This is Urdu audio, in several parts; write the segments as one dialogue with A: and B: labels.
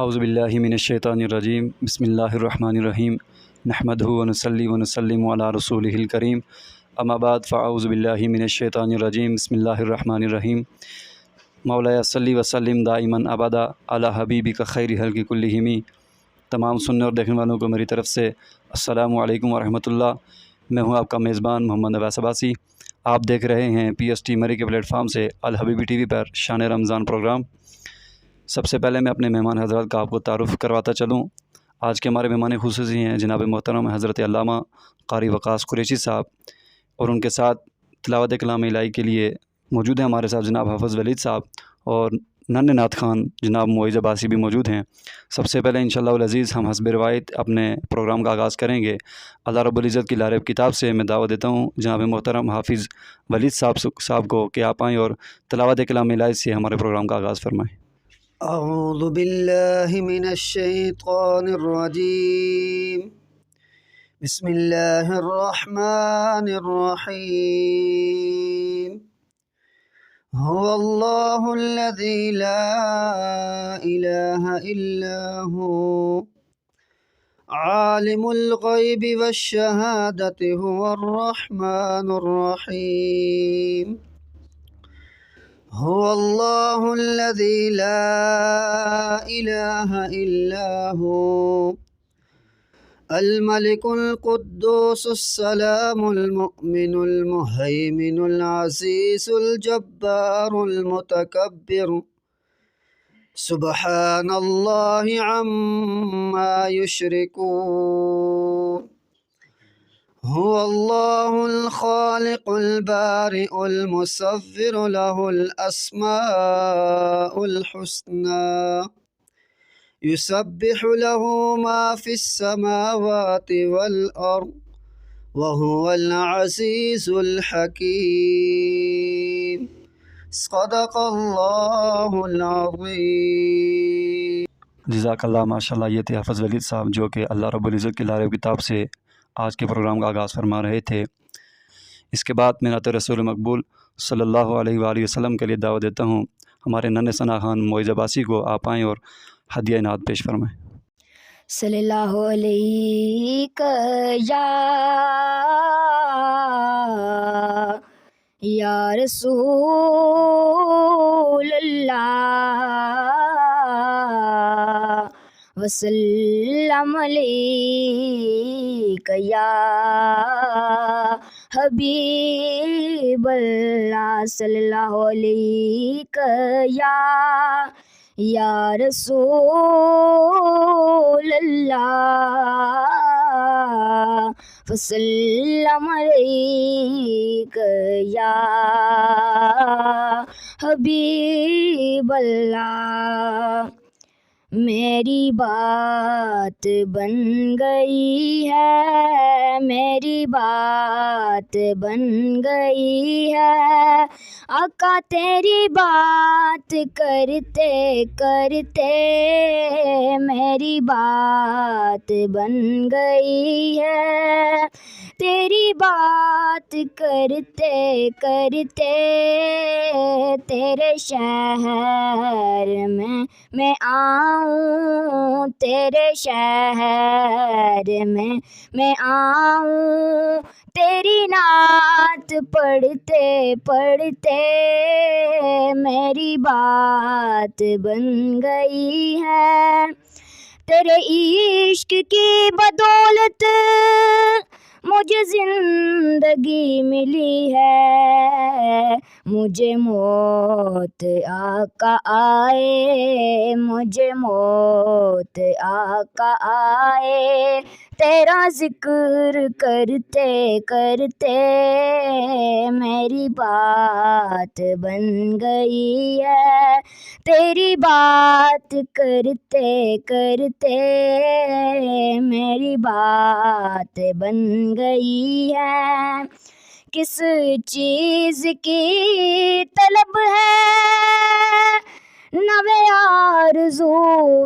A: اعوذ باللہ من الشیطان الرجیم بسم اللہ الرحمن الرحیم نحمدہ ونصلی ونسلم علی رسولہ الکریم اما بعد فاعوذ باللہ من الشیطان الرجیم بسم اللہ الرحمن الرحیم مولایا صلی وسلم دائما ابدا علی حبیبک خیر خلق کلہم۔ تمام سننے اور دیکھنے والوں کو میری طرف سے السلام علیکم ورحمۃ اللہ۔ میں ہوں آپ کا میزبان محمد نواز عباسی۔ آپ دیکھ رہے ہیں پی ایس ٹی مری کے پلیٹ فارم سے الحبیبی ٹی وی پر شان رمضان پروگرام۔ سب سے پہلے میں اپنے مہمان حضرات کا آپ کو تعارف کرواتا چلوں۔ آج کے ہمارے مہمان خصوصی ہیں جناب محترم حضرت علامہ قاری وقاص قریشی صاحب، اور ان کے ساتھ تلاوت کلام الہی کے لیے موجود ہیں ہمارے ساتھ جناب حافظ ولید صاحب، اور نن نعت خان جناب معیز عباسی بھی موجود ہیں۔ سب سے پہلے انشاءاللہ العزیز ہم حسب روایت اپنے پروگرام کا آغاز کریں گے۔ اللہ رب العزت کی لارب کتاب سے میں دعوت دیتا ہوں جناب محترم حافظ ولید صاحب کو کہ آپ آئیں اور تلاوت کلام الہی سے ہمارے پروگرام کا آغاز فرمائیں۔
B: اعوذ باللہ من الشیطان الرجیم بسم اللہ الرحمن الرحیم هو اللہ الذی لا الہ الا هو عالم الغیب والشہادۃ هو الرحمن الرحیم هو اللہ الذی لا الہ الا هو الملک القدوس السلام المؤمن المہیمن العزیز الجبار المتکبر سبحان اللہ عما یشرکون هو اللہ الخالق البارئ المصور له الاسماء الحسنى يسبح له ما في السماوات والارض وهو العزيز الحكيم صدق اللہ العظیم۔
A: جزاک اللہ، ماشاءاللہ۔ یہ تھے حافظ ولید صاحب جو کہ اللہ رب العزت کی لارب کتاب سے آج کے پروگرام کا آغاز فرما رہے تھے۔ اس کے بعد میں نعت رسول مقبول صلی اللہ علیہ وآلہ وسلم کے لیے دعوت دیتا ہوں ہمارے ننھے ثنا خان معیز عباسی کو۔ آپ آئیں اور ہدیہ نعت پیش فرمائیں۔
C: صلی اللہ علیہ یا رسول اللہ وسلم علیک یا حبیب اللہ صلی اللہ علیک یا رسول اللہ وسلم علیک یا حبیب اللہ۔ میری بات بن گئی ہے، میری بات بن گئی ہے، آقا تیری بات کرتے کرتے میری بات بن گئی ہے، تیری بات کرتے کرتے تیرے شہر میں آؤں، تیرے شہر میں آؤں، تیری نعت پڑھتے پڑھتے میری بات بن گئی ہے، تیرے عشق کی بدولت مجھے زندگی ملی ہے، مجھے موت آقا آئے، مجھے موت آقا آئے، تیرا ذکر کرتے کرتے میری بات بن گئی ہے، تیری بات کرتے کرتے میری بات بن گئی ہے۔ کس چیز کی طلب ہے نوے آرزو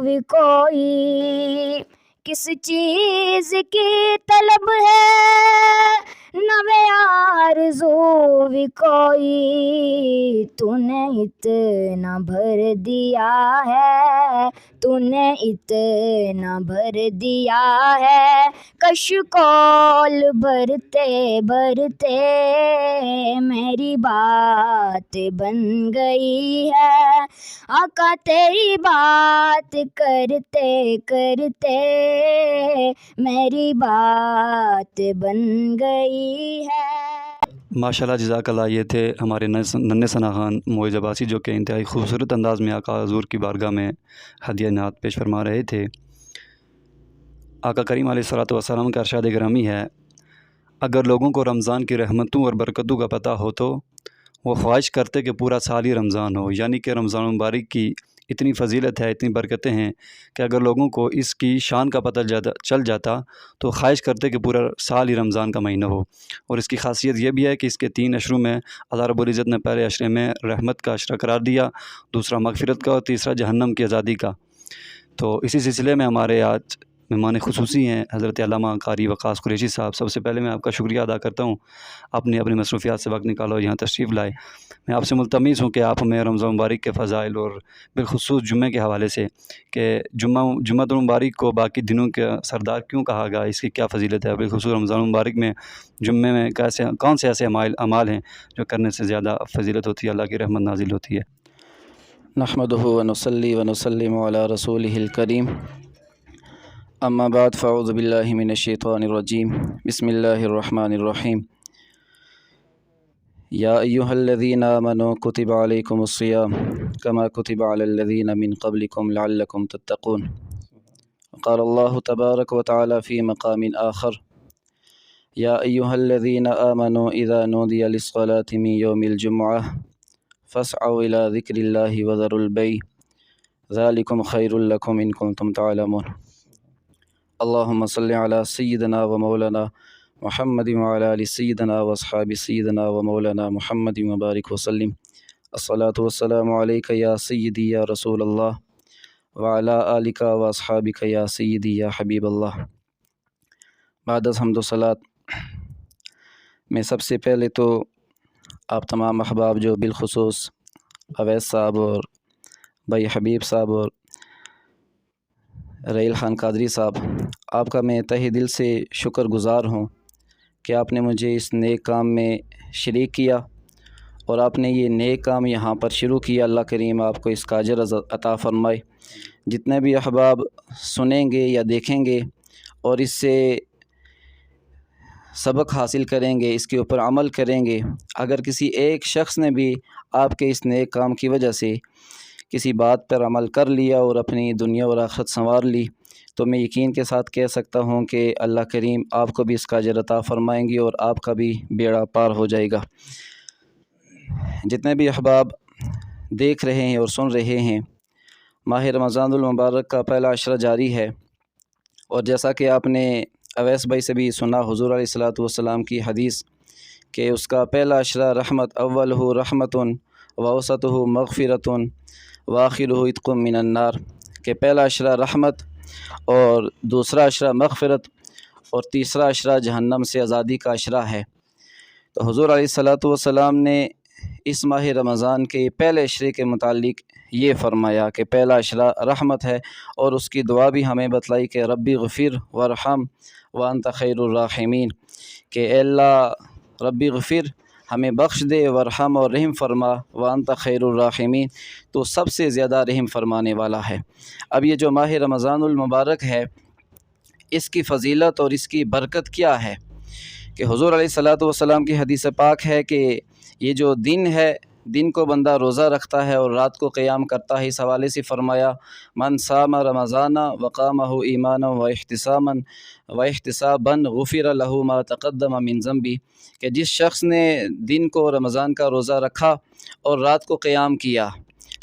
C: بھی کوئی، کس چیز کی طلب ہے نوے آرزو بھی کوئی تونے اتنا بھر دیا ہے، تونے اتنا بھر دیا ہے، کشکول بھرتے بھرتے میری بات بن گئی ہے، آقا تیری بات کرتے کرتے میری بات بن گئی ہے۔
A: ماشاءاللہ، جزاک اللہ۔ یہ تھے ہمارے ننھے ثنا خان معز عباسی، جو کہ انتہائی خوبصورت انداز میں آقا حضور کی بارگاہ میں ہدیہ نعت پیش فرما رہے تھے۔ آقا کریم علیہ الصلوۃ والسلام کا ارشاد گرامی ہے، اگر لوگوں کو رمضان کی رحمتوں اور برکتوں کا پتہ ہو تو وہ خواہش کرتے کہ پورا سال ہی رمضان ہو، یعنی کہ رمضان مبارک کی اتنی فضیلت ہے، اتنی برکتیں ہیں کہ اگر لوگوں کو اس کی شان کا پتہ چل جاتا تو خواہش کرتے کہ پورا سال ہی رمضان کا مہینہ ہو۔ اور اس کی خاصیت یہ بھی ہے کہ اس کے 3 اشروں میں اللہ رب العزت نے پہلے اشرے میں رحمت کا اشرہ قرار دیا، دوسرا مغفرت کا، اور تیسرا جہنم کی آزادی کا۔ تو اسی سلسلے میں ہمارے آج مہمان خصوصی ہیں حضرت علامہ قاری وقاص قریشی صاحب۔ سب سے پہلے میں آپ کا شکریہ ادا کرتا ہوں، آپ نے اپنی مصروفیات سے وقت نکالا اور یہاں تشریف لائے۔ میں آپ سے ملتمس ہوں کہ آپ ہمیں رمضان مبارک کے فضائل اور بالخصوص جمعے کے حوالے سے کہ جمعہ المبارک کو باقی دنوں کے سردار کیوں کہا گیا، اس کی کیا فضیلت ہے، بالخصوص رمضان مبارک میں جمعے میں کون سے ایسے اعمال ہیں جو کرنے سے زیادہ فضیلت ہوتی ہے، اللہ کی رحمت نازل ہوتی ہے۔
D: نحمدہ ونصلی ونسلم علی رسولہ الکریم، اما بعد فاعوذ باللہ من الشیطان الرجیم، بسم اللہ الرحمن الرحیم۔ یا ایہا الذین آمنوا کتب علیکم الصیام کما کتب علی الذین من قبلکم لعلکم تتقون۔ قال اللہ تبارک وتعالی فی مقام آخر، یا ایہا الذین آمنوا اذا نودی للصلاة من یوم الجمعہ فاسعوا الی ذکر اللہ وذروا البیع ذالکم خیر لکم ان کنتم تعلمون۔ اللہم صلی علی سیدنا و مولانا محمد وعلی آل سیدنا و اصحاب سیدنا و مولانا محمد مبارک وسلم۔ الصلاۃ والسلام علیک یا سیدی یا رسول اللہ وعلی آلک و اصحابک یا سیدی یا حبیب اللہ۔ بعد از حمد و صلاۃ، میں سب سے پہلے تو آپ تمام احباب جو بالخصوص اویس صاحب اور بھائی حبیب صاحب اور ریل خان قادری صاحب، آپ کا میں تہہ دل سے شکر گزار ہوں کہ آپ نے مجھے اس نیک کام میں شریک کیا اور آپ نے یہ نیک کام یہاں پر شروع کیا۔ اللہ کریم آپ کو اس کا اجر عطا فرمائے۔ جتنے بھی احباب سنیں گے یا دیکھیں گے اور اس سے سبق حاصل کریں گے، اس کے اوپر عمل کریں گے، اگر کسی ایک شخص نے بھی آپ کے اس نیک کام کی وجہ سے کسی بات پر عمل کر لیا اور اپنی دنیا اور آخرت سنوار لی، تو میں یقین کے ساتھ کہہ سکتا ہوں کہ اللہ کریم آپ کو بھی اس کا اجر عطا فرمائیں گے اور آپ کا بھی بیڑا پار ہو جائے گا۔ جتنے بھی احباب دیکھ رہے ہیں اور سن رہے ہیں، ماہ رمضان المبارک کا پہلا عشرہ جاری ہے، اور جیسا کہ آپ نے اویس بھائی سے بھی سنا حضور علیہ الصلوۃ والسلام کی حدیث کہ اس کا پہلا عشرہ رحمت، اولہ رحمت ووسطہ مغفرۃ وآخرہ عتق من النار، کہ پہلا عشرہ رحمت اور دوسرا عشرہ مغفرت اور تیسرا عشرہ جہنم سے آزادی کا عشرہ ہے۔ تو حضور علیہ الصلوۃ والسلام نے اس ماہ رمضان کے پہلے عشرے کے متعلق یہ فرمایا کہ پہلا عشرہ رحمت ہے، اور اس کی دعا بھی ہمیں بتلائی کہ ربی غفر وارحم وانت خیر الراحمین، کہ اے اللہ ربی غفر، ہمیں بخش دے، ورحم اور رحم فرما، وانت خیر الراحمین، تو سب سے زیادہ رحم فرمانے والا ہے۔ اب یہ جو ماہ رمضان المبارک ہے، اس کی فضیلت اور اس کی برکت کیا ہے کہ حضور علیہ الصلوۃ والسلام کی حدیث پاک ہے کہ یہ جو دن ہے، دن کو بندہ روزہ رکھتا ہے اور رات کو قیام کرتا ہے، اس حوالے سے فرمایا من صام رمضان وقامہ ایمانا واحتسابا غفر له ما تقدم من ذنبی، کہ جس شخص نے دن کو رمضان کا روزہ رکھا اور رات کو قیام کیا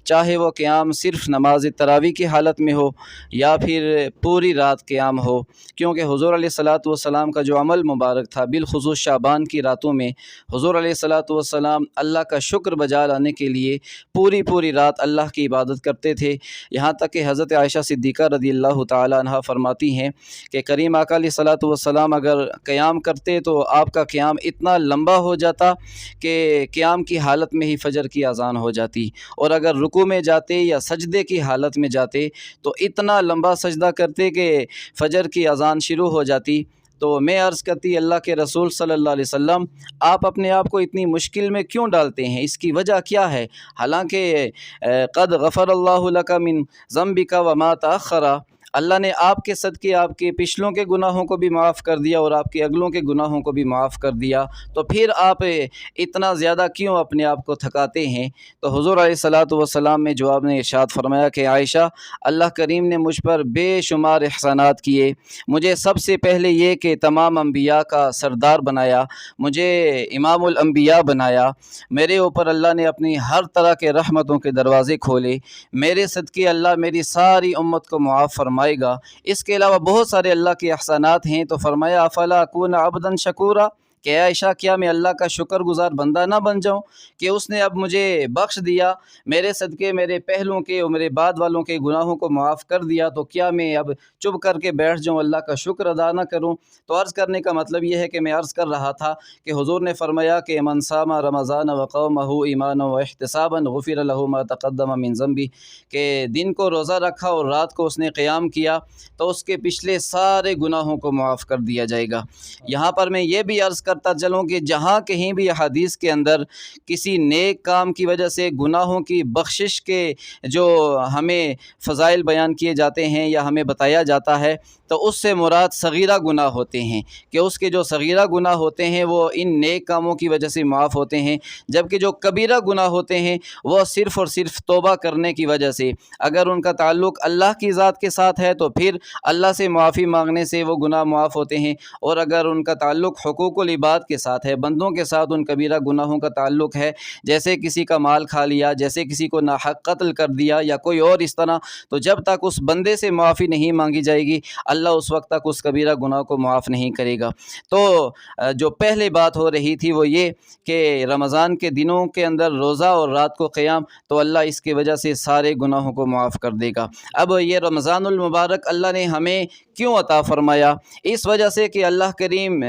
D: چاہے وہ قیام صرف نماز تراویح کی حالت میں ہو یا پھر پوری رات قیام ہو، کیونکہ حضور علیہ الصلاۃ والسلام کا جو عمل مبارک تھا بالخصوص شعبان کی راتوں میں حضور علیہ الصلاۃ والسلام اللہ کا شکر بجا لانے کے لیے پوری رات اللہ کی عبادت کرتے تھے، یہاں تک کہ حضرت عائشہ صدیقہ رضی اللہ تعالی عنہ فرماتی ہیں کہ کریم آقا علیہ الصلاۃ والسلام اگر قیام کرتے تو آپ کا قیام اتنا لمبا ہو جاتا کہ قیام کی حالت میں ہی فجر کی اذان ہو جاتی، اور اگر رکوع میں جاتے یا سجدے کی حالت میں جاتے تو اتنا لمبا سجدہ کرتے کہ فجر کی اذان شروع ہو جاتی۔ تو میں عرض کرتی اللہ کے رسول صلی اللہ علیہ وسلم آپ اپنے آپ کو اتنی مشکل میں کیوں ڈالتے ہیں، اس کی وجہ کیا ہے؟ حالانکہ قد غفر اللہ لک من ذنبک وما تأخر، اللہ نے آپ کے صدقے آپ کے پچھلوں کے گناہوں کو بھی معاف کر دیا اور آپ کے اگلوں کے گناہوں کو بھی معاف کر دیا، تو پھر آپ اتنا زیادہ کیوں اپنے آپ کو تھکاتے ہیں؟ تو حضور علیہ الصلاۃ والسلام میں جواب نے ارشاد فرمایا کہ عائشہ، اللہ کریم نے مجھ پر بے شمار احسانات کیے، مجھے سب سے پہلے یہ کہ تمام انبیاء کا سردار بنایا، مجھے امام الانبیاء بنایا، میرے اوپر اللہ نے اپنی ہر طرح کے رحمتوں کے دروازے کھولے، میرے صدقے اللہ میری ساری امت کو معاف فرمائے گا۔ اس کے علاوہ بہت سارے اللہ کے احسانات ہیں، تو فرمایا افلا اکون عبدا شکورا، کہ عائشہ کیا میں اللہ کا شکر گزار بندہ نہ بن جاؤں کہ اس نے اب مجھے بخش دیا، میرے صدقے میرے پہلوں کے اور میرے بعد والوں کے گناہوں کو معاف کر دیا، تو کیا میں اب چپ کر کے بیٹھ جاؤں، اللہ کا شکر ادا نہ کروں؟ تو عرض کرنے کا مطلب یہ ہے کہ میں عرض کر رہا تھا کہ حضور نے فرمایا کہ من صام رمضان وقومہ ایمانا واحتسابا غفر له ما تقدم من ذنبہ، کہ دن کو روزہ رکھا اور رات کو اس نے قیام کیا تو اس کے پچھلے سارے گناہوں کو معاف کر دیا جائے گا۔ یہاں پر میں یہ بھی عرض کرتا چلوں کہ جہاں کہیں بھی حدیث کے اندر کسی نیک کام کی وجہ سے گناہوں کی بخشش کے جو ہمیں فضائل بیان کیے جاتے ہیں یا ہمیں بتایا جاتا ہے تو اس سے مراد صغیرہ گناہ ہوتے ہیں، کہ اس کے جو صغیرہ گناہ ہوتے ہیں وہ ان نیک کاموں کی وجہ سے معاف ہوتے ہیں، جبکہ جو کبیرہ گناہ ہوتے ہیں وہ صرف اور صرف توبہ کرنے کی وجہ سے، اگر ان کا تعلق اللہ کی ذات کے ساتھ ہے تو پھر اللہ سے معافی مانگنے سے وہ گناہ معاف ہوتے ہیں، اور اگر ان کا تعلق حقوق العباد کے ساتھ ہے، بندوں کے ساتھ ان کبیرہ گناہوں کا تعلق ہے، جیسے کسی کا مال کھا لیا، جیسے کسی کو ناحق قتل کر دیا یا کوئی اور اس طرح، تو جب تک اس بندے سے معافی نہیں مانگی جائے گی اللہ اس وقت تک اس کبیرہ گناہ کو معاف نہیں کرے گا۔ تو جو پہلے بات ہو رہی تھی وہ یہ کہ رمضان کے دنوں کے اندر روزہ اور رات کو قیام، تو اللہ اس کی وجہ سے سارے گناہوں کو معاف کر دے گا۔ اب یہ رمضان المبارک اللہ نے ہمیں کیوں عطا فرمایا؟ اس وجہ سے کہ اللہ کریم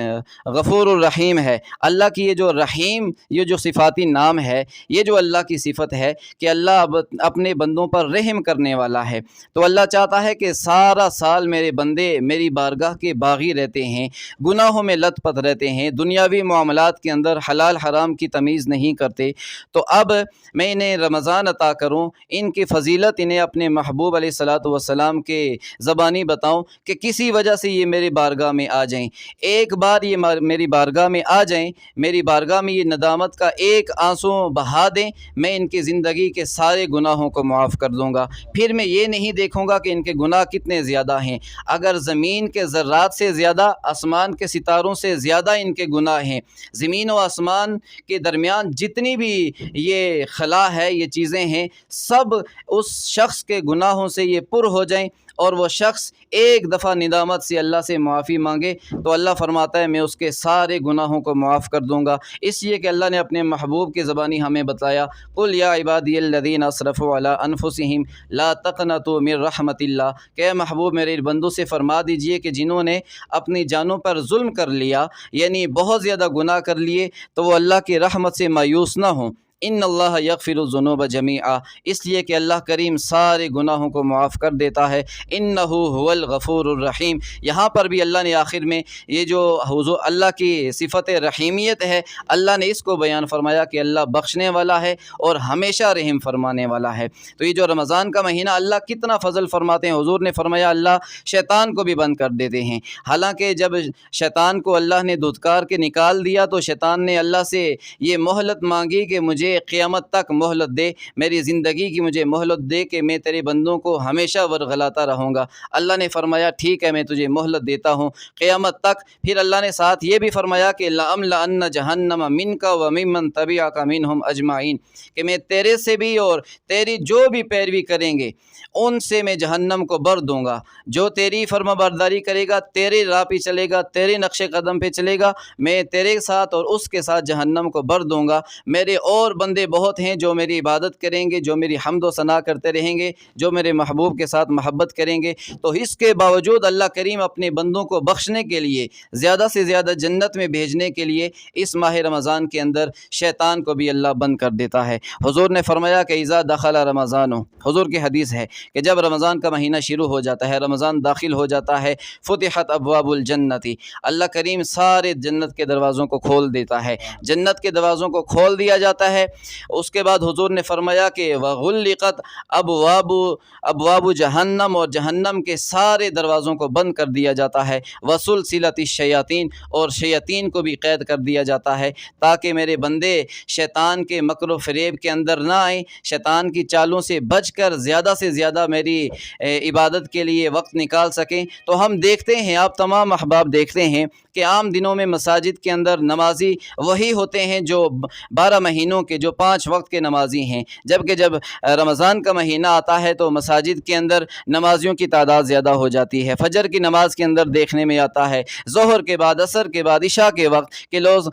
D: غفور الرحیم ہے۔ اللہ کی یہ جو رحیم، یہ جو صفاتی نام ہے، یہ جو اللہ کی صفت ہے کہ اللہ اپنے بندوں پر رحم کرنے والا ہے، تو اللہ چاہتا ہے کہ سارا سال میرے بندے میری بارگاہ کے باغی رہتے ہیں، گناہوں میں لت پت رہتے ہیں، دنیاوی معاملات کے اندر حلال حرام کی تمیز نہیں کرتے، تو اب میں انہیں رمضان عطا کروں، ان کی فضیلت انہیں اپنے محبوب علیہ الصلاۃ والسلام کے زبانی بتاؤں کہ کسی وجہ سے یہ میری بارگاہ میں آ جائیں، ایک بار یہ میری بارگاہ میں آ جائیں، میری بارگاہ میں یہ ندامت کا ایک آنسو بہا دیں، میں ان کی زندگی کے سارے گناہوں کو معاف کر دوں گا۔ پھر میں یہ نہیں دیکھوں گا کہ ان کے گناہ کتنے زیادہ ہیں، اگر زمین کے ذرات سے زیادہ، آسمان کے ستاروں سے زیادہ ان کے گناہ ہیں، زمین و آسمان کے درمیان جتنی بھی یہ خلا ہے، یہ چیزیں ہیں، سب اس شخص کے گناہوں سے یہ پر ہو جائیں اور وہ شخص ایک دفعہ ندامت سے اللہ سے معافی مانگے تو اللہ فرماتا ہے میں اس کے سارے گناہوں کو معاف کر دوں گا۔ اس لیے کہ اللہ نے اپنے محبوب کی زبانی ہمیں بتایا، قل یا عبادی الذین اسرفوا علی انفسہم لا تقنطوا من رحمت اللہ، کہ اے محبوب میرے بندوں سے فرما دیجئے کہ جنہوں نے اپنی جانوں پر ظلم کر لیا، یعنی بہت زیادہ گناہ کر لیے، تو وہ اللہ کی رحمت سے مایوس نہ ہوں۔ ان اللہ یغفر الذنوب جمیعا، اس لیے کہ اللہ کریم سارے گناہوں کو معاف کر دیتا ہے، انہ هو الغفور الرحیم۔ یہاں پر بھی اللہ نے آخر میں یہ جو حضور اللہ کی صفت رحیمیت ہے، اللہ نے اس کو بیان فرمایا کہ اللہ بخشنے والا ہے اور ہمیشہ رحم فرمانے والا ہے۔ تو یہ جو رمضان کا مہینہ اللہ کتنا فضل فرماتے ہیں، حضور نے فرمایا اللہ شیطان کو بھی بند کر دیتے ہیں، حالانکہ جب شیطان کو اللہ نے دھتکار کے نکال دیا تو شیطان نے اللہ سے یہ مہلت مانگی کہ مجھے مجھے قیامت تک مہلت دے، میری زندگی کی مجھے مہلت دے کہ میں تیرے بندوں کو ہمیشہ ورغلاتا رہوں گا۔ اللہ نے فرمایا ٹھیک ہے، میں تجھے مہلت دیتا ہوں قیامت تک۔ پھر اللہ نے ساتھ یہ بھی فرمایا کہ لَأَمْلَأَنَّ جَهَنَّمَ مِنْكَ وَمِمَّنْ تَبِعَكَ مِنْهُمْ أَجْمَعِينَ، کہ میں تیرے سے بھی اور تیری جو بھی پیروی کریں گے ان سے میں جہنم کو بھر دوں گا۔ جو تیری فرما برداری کرے گا، تیرے راہ پہ چلے گا، تیرے نقش قدم پہ چلے گا، میں تیرے ساتھ اور اس کے ساتھ جہنم کو بھر دوں گا۔ میرے اور بندے بہت ہیں جو میری عبادت کریں گے، جو میری حمد و ثنا کرتے رہیں گے، جو میرے محبوب کے ساتھ محبت کریں گے۔ تو اس کے باوجود اللہ کریم اپنے بندوں کو بخشنے کے لیے، زیادہ سے زیادہ جنت میں بھیجنے کے لیے اس ماہ رمضان کے اندر شیطان کو بھی اللہ بند کر دیتا ہے۔ حضور نے فرمایا کہ اذا دخل رمضان، حضور کی حدیث ہے کہ جب رمضان کا مہینہ شروع ہو جاتا ہے، رمضان داخل ہو جاتا ہے، فتحت ابواب الجنتی، اللہ کریم سارے جنت کے دروازوں کو کھول دیتا ہے، جنت کے دروازوں کو کھول دیا جاتا ہے۔ اس کے بعد حضور نے فرمایا کہ وغلقت ابواب جہنم، اور جہنم کے سارے دروازوں کو بند کر دیا جاتا ہے، وسلسلت الشیاطین، اور شیاطین کو بھی قید کر دیا جاتا ہے، تاکہ میرے بندے شیطان کے مکر و فریب کے اندر نہ آئیں، شیطان کی چالوں سے بچ کر زیادہ سے زیادہ میری عبادت کے لیے وقت نکال سکیں۔ تو ہم دیکھتے ہیں، آپ تمام احباب دیکھتے ہیں کہ عام دنوں میں مساجد کے اندر نمازی وہی ہوتے ہیں جو 12 مہینوں کے، جو 5 وقت کے نمازی ہیں، جبکہ جب رمضان کا مہینہ آتا ہے تو مساجد کے اندر نمازیوں کی تعداد زیادہ ہو جاتی ہے۔ فجر کی نماز کے اندر دیکھنے میں آتا ہے، ظہر کے بعد، عصر کے بعد، عشاء کے وقت کہ لوگ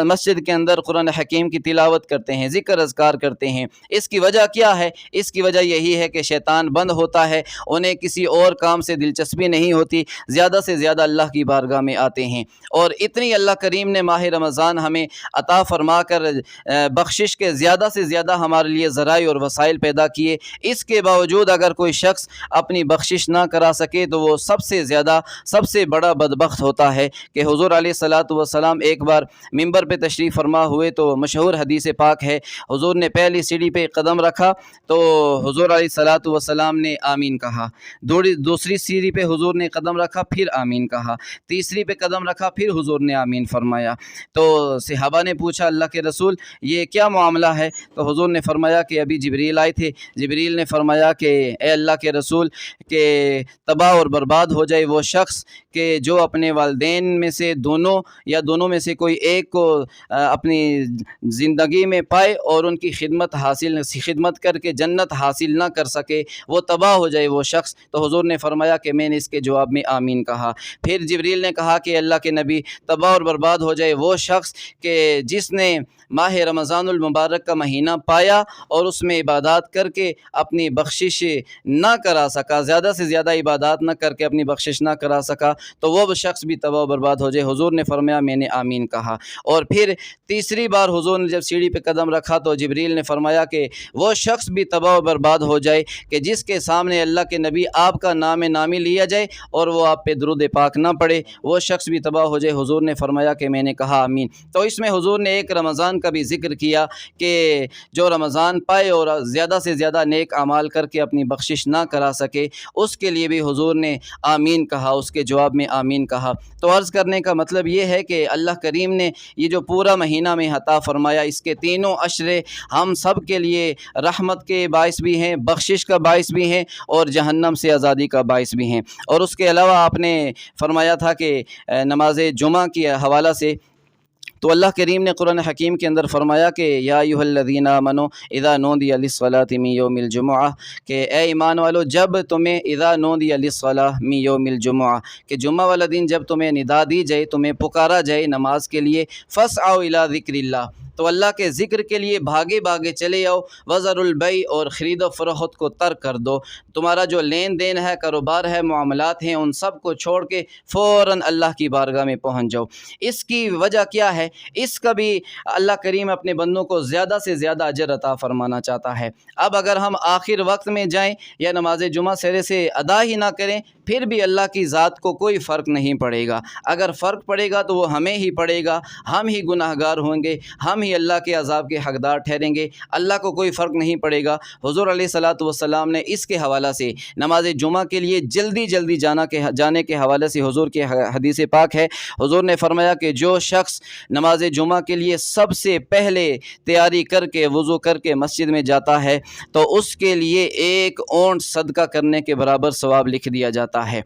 D: مسجد کے اندر قرآن حکیم کی تلاوت کرتے ہیں، ذکر اذکار کرتے ہیں۔ اس کی وجہ کیا ہے؟ اس کی وجہ یہی ہے کہ شیطان بند ہوتا ہے، انہیں کسی اور کام سے دلچسپی نہیں ہوتی، زیادہ سے زیادہ اللہ کی بارگاہ میں آتے ہیں۔ اور اتنی اللہ کریم نے ماہ رمضان ہمیں عطا فرما کر بخشش کے زیادہ سے زیادہ ہمارے لیے ذرائع اور وسائل پیدا کیے، اس کے باوجود اگر کوئی شخص اپنی بخشش نہ کرا سکے تو وہ سب سے زیادہ، سب سے بڑا بدبخت ہوتا ہے۔ کہ حضور علیہ الصلاۃ والسلام ایک بار ممبر پہ تشریف فرما ہوئے تو مشہور حدیث پاک ہے، حضور نے پہلی سیڑھی پہ قدم رکھا تو حضور علیہ الصلاۃ والسلام نے آمین کہا، دوسری سیڑھی پہ حضور نے قدم رکھا، پھر آمین کہا، تیسری پہ قدم رکھا، پھر حضور نے آمین فرمایا۔ تو صحابہ نے پوچھا اللہ کے رسول یہ کیا معاملہ ہے؟ تو حضور نے فرمایا کہ ابھی جبریل آئے تھے، جبریل نے فرمایا کہ اے اللہ کے رسول کہ تباہ اور برباد ہو جائے وہ شخص کہ جو اپنے والدین میں سے دونوں یا دونوں میں سے کوئی ایک کو اپنی زندگی میں پائے اور ان کی خدمت کر کے جنت حاصل نہ کر سکے، وہ تباہ ہو جائے وہ شخص۔ تو حضور نے فرمایا کہ میں نے اس کے جواب میں آمین کہا۔ پھر جبریل نے کہا کہ اللہ کے نبی تباہ اور برباد ہو جائے وہ شخص کہ جس نے ماہ رمضان المبارک کا مہینہ پایا اور اس میں عبادات کر کے اپنی بخشش نہ کرا سکا، زیادہ سے زیادہ عبادات نہ کر کے اپنی بخشش نہ کرا سکا، تو وہ شخص بھی تباہ و برباد ہو جائے۔ حضور نے فرمایا میں نے آمین کہا۔ اور پھر تیسری بار حضور نے جب سیڑھی پہ قدم رکھا تو جبریل نے فرمایا کہ وہ شخص بھی تباہ و برباد ہو جائے کہ جس کے سامنے اللہ کے نبی آپ کا نام نامی لیا جائے اور وہ آپ پہ درود پاک نہ پڑے، وہ شخص بھی تباہ ہو جائے۔ حضور نے فرمایا کہ میں نے کہا آمین۔ تو اس میں حضور نے ایک رمضان کا بھی ذکر کیا کہ جو رمضان پائے اور زیادہ سے زیادہ نیک اعمال کر کے اپنی بخشش نہ کرا سکے، اس کے لیے بھی حضور نے آمین کہا، اس کے جواب میں آمین کہا۔ تو عرض کرنے کا مطلب یہ ہے کہ اللہ کریم نے یہ جو پورا مہینہ میں عطا فرمایا، اس کے تینوں عشرے ہم سب کے لیے رحمت کے باعث بھی ہیں، بخشش کا باعث بھی ہیں اور جہنم سے آزادی کا باعث بھی ہیں۔ اور اس کے علاوہ آپ نے فرمایا تھا کہ نماز جمعہ کے حوالہ سے تو اللہ کریم نے قرآن حکیم کے اندر فرمایا کہ یا ایھا الذین آمنوا اذا نودی للصلاۃ من یوم الجمعہ، کہ اے ایمان والو جب تمہیں اذا نودی للصلاۃ من یوم الجمعہ، کہ جمعہ والا دن جب تمہیں ندا دی جائے، تمہیں پکارا جائے نماز کے لیے، فاسعوا الی ذکر اللہ، تو اللہ کے ذکر کے لیے بھاگے چلے آؤ، وذروا البیع، اور خرید و فروخت کو ترک کر دو، تمہارا جو لین دین ہے، کاروبار ہے، معاملات ہیں، ان سب کو چھوڑ کے فوراً اللہ کی بارگاہ میں پہنچ جاؤ۔ اس کی وجہ کیا ہے؟ اس کا بھی اللہ کریم اپنے بندوں کو زیادہ سے زیادہ اجر عطا فرمانا چاہتا ہے۔ اب اگر ہم آخر وقت میں جائیں یا نماز جمعہ سرے سے ادا ہی نہ کریں، پھر بھی اللہ کی ذات کو کوئی فرق نہیں پڑے گا۔ اگر فرق پڑے گا تو وہ ہمیں ہی پڑے گا، ہم ہی گناہگار ہوں گے، ہم ہی اللہ کے عذاب کے حقدار ٹھہریں گے، اللہ کو کوئی فرق نہیں پڑے گا۔ حضور علیہ الصلاۃ والسلام نے اس کے حوالہ سے نماز جمعہ کے لیے جلدی جانے کے حوالے سے حضور کی حدیث پاک ہے، حضور نے فرمایا کہ جو شخص نماز جمعہ کے لیے سب سے پہلے تیاری کر کے وضو کر کے مسجد میں جاتا ہے تو اس کے لیے ایک اونٹ صدقہ کرنے کے برابر ثواب لکھ دیا جاتا ہے۔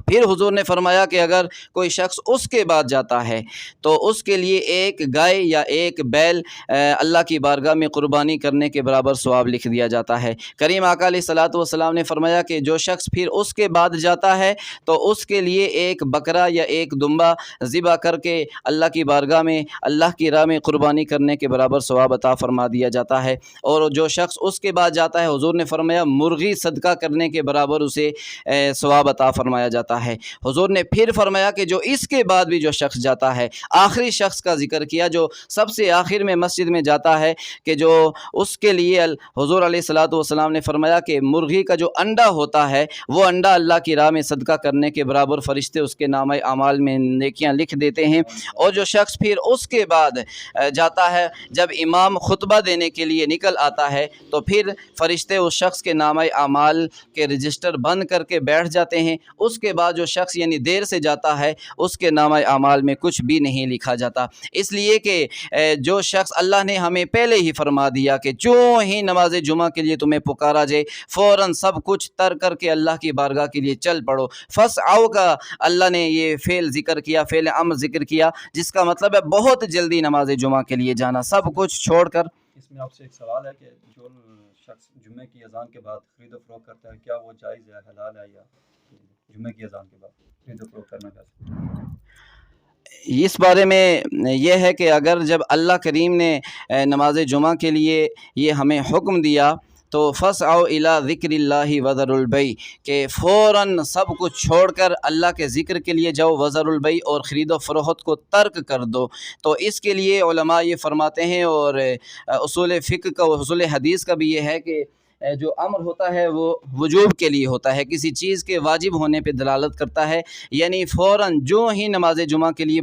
D: پھر حضور نے فرمایا کہ اگر کوئی شخص اس کے بعد جاتا ہے تو اس کے لیے ایک گائے یا ایک بیل اللہ کی بارگاہ میں قربانی کرنے کے برابر ثواب لکھ دیا جاتا ہے۔ کریم آقا علیہ الصلاۃ والسلام نے فرمایا کہ جو شخص پھر اس کے بعد جاتا ہے تو اس کے لیے ایک بکرا یا ایک دمبا ذبح کر کے اللہ کی بارگاہ میں اللہ کی راہ میں قربانی کرنے کے برابر ثواب عطا فرما دیا جاتا ہے۔ اور جو شخص اس کے بعد جاتا ہے حضور نے فرمایا مرغی صدقہ کرنے کے برابر اسے ثواب عطا فرمایا جاتا ہے۔ حضور نے پھر فرمایا کہ جو اس کے بعد بھی جو شخص جاتا ہے، آخری شخص کا ذکر کیا جو سب سے آخر میں مسجد میں جاتا ہے، کہ جو اس کے لیے حضور علیہ الصلاۃ والسلام نے فرمایا کہ مرغی کا جو انڈا ہوتا ہے وہ انڈا اللہ کی راہ میں صدقہ کرنے کے برابر فرشتے اس کے نامہ اعمال میں نیکیاں لکھ دیتے ہیں۔ اور جو شخص پھر اس کے بعد جاتا ہے، جب امام خطبہ دینے کے لیے نکل آتا ہے تو پھر فرشتے اس شخص کے نامہ اعمال کے رجسٹر بند کر کے بیٹھ جاتے ہیں۔ اس کے بعد جو شخص یعنی دیر سے جاتا ہے اس کے نامہ اعمال میں کچھ بھی نہیں لکھا جاتا، اس لیے کہ جو شخص اللہ نے ہمیں پہلے ہی فرما دیا کہ جو ہی نماز جمعہ کے لیے تمہیں پکارا جائے فوراً سب کچھ ترک کر کے اللہ کی بارگاہ کے لیے چل پڑو۔ فسعوا کا اللہ نے یہ فعل ذکر کیا، فعل امر ذکر کیا، جس کا مطلب ہے بہت جلدی نماز جمعہ کے لیے جانا، سب کچھ چھوڑ کر۔
A: اس میں آپ سے ایک سوال ہے کہ جو شخص جمعے کی اذان کے بعد خرید و فروخت کرتا ہے کیا وہ جائز ہے، حلال ہے، یا جمعے کی اذان کے بعد خرید و فروخت کرنا کیسے؟
D: اس بارے میں یہ ہے کہ اگر جب اللہ کریم نے نماز جمعہ کے لیے یہ ہمیں حکم دیا تو فسعوا الی ذکر اللہ وذروا البیع، کہ فوراً سب کچھ چھوڑ کر اللہ کے ذکر کے لیے جاؤ، وذروا البیع، اور خرید و فروخت کو ترک کر دو۔ تو اس کے لیے علماء یہ فرماتے ہیں، اور اصول فقہ کا اصول حدیث کا بھی یہ ہے کہ جو امر ہوتا ہے وہ وجوب کے لیے ہوتا ہے، کسی چیز کے واجب ہونے پہ دلالت کرتا ہے، یعنی فوراً جو ہی نماز جمعہ کے لیے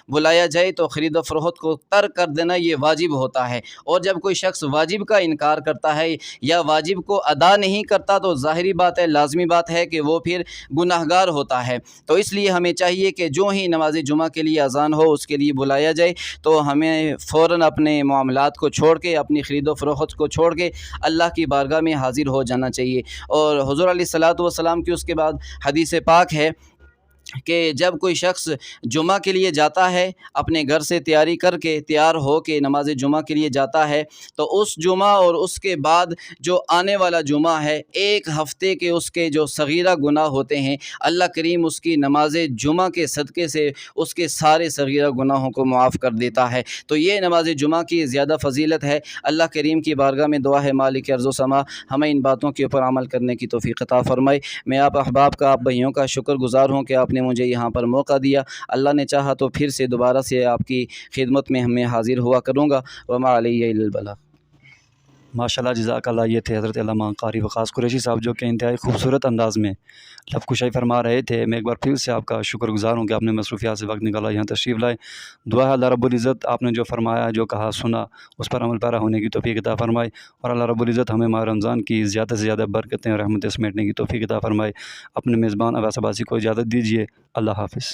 D: بلایا جائے تو خرید و فروخت کو ترک کر دینا یہ واجب ہوتا ہے۔ اور جب کوئی شخص واجب کا انکار کرتا ہے یا واجب کو ادا نہیں کرتا تو ظاہری بات ہے، لازمی بات ہے کہ وہ پھر گناہگار ہوتا ہے۔ تو اس لیے ہمیں چاہیے کہ جو ہی نماز جمعہ کے لیے اذان ہو اس کے لیے بلایا جائے تو ہمیں فوراً اپنے معاملات کو چھوڑ کے، اپنی خرید و فروخت کو چھوڑ کے اللہ کی بارگاہ میں حاضر ہو جانا چاہیے۔ اور حضور علیہ الصلاۃ والسلام کی اس کے بعد حدیث پاک ہے کہ جب کوئی شخص جمعہ کے لیے جاتا ہے، اپنے گھر سے تیاری کر کے تیار ہو کے نماز جمعہ کے لیے جاتا ہے تو اس جمعہ اور اس کے بعد جو آنے والا جمعہ ہے، ایک ہفتے کے اس کے جو صغیرہ گناہ ہوتے ہیں اللہ کریم اس کی نماز جمعہ کے صدقے سے اس کے سارے صغیرہ گناہوں کو معاف کر دیتا ہے۔ تو یہ نماز جمعہ کی زیادہ فضیلت ہے۔ اللہ کریم کی بارگاہ میں دعا ہے مالک ارض و سما ہمیں ان باتوں کے اوپر عمل کرنے کی توفیق عطا فرمائے۔ میں آپ احباب کا، آپ بھائیوں کا شکر گزار ہوں کہ آپ نے مجھے یہاں پر موقع دیا۔ اللہ نے چاہا تو پھر سے دوبارہ سے آپ کی خدمت میں حاضر ہوا کروں گا۔ وما علیہ الا البلاغ۔
A: ماشاءاللہ، جزاک اللہ۔ یہ تھے حضرت علامہ قاری وقاص قریشی صاحب جو کہ انتہائی خوبصورت انداز میں لفظ کشائی فرما رہے تھے۔ میں ایک بار پھر سے آپ کا شکر گزار ہوں کہ آپ نے مصروفیات سے وقت نکالا، یہاں تشریف لائے۔ دعا ہے اللہ رب العزت آپ نے جو فرمایا، جو کہا سنا، اس پر عمل پیرا ہونے کی توفیق عطا فرمائے، اور اللہ رب العزت ہمیں ماہ رمضان کی زیادہ سے زیادہ برکتیں اور رحمتیں سمیٹنے کی توفیق عطا فرمائے۔ اپنے میزبان عباس عباسی کو اجازت دیجیے۔ اللہ حافظ۔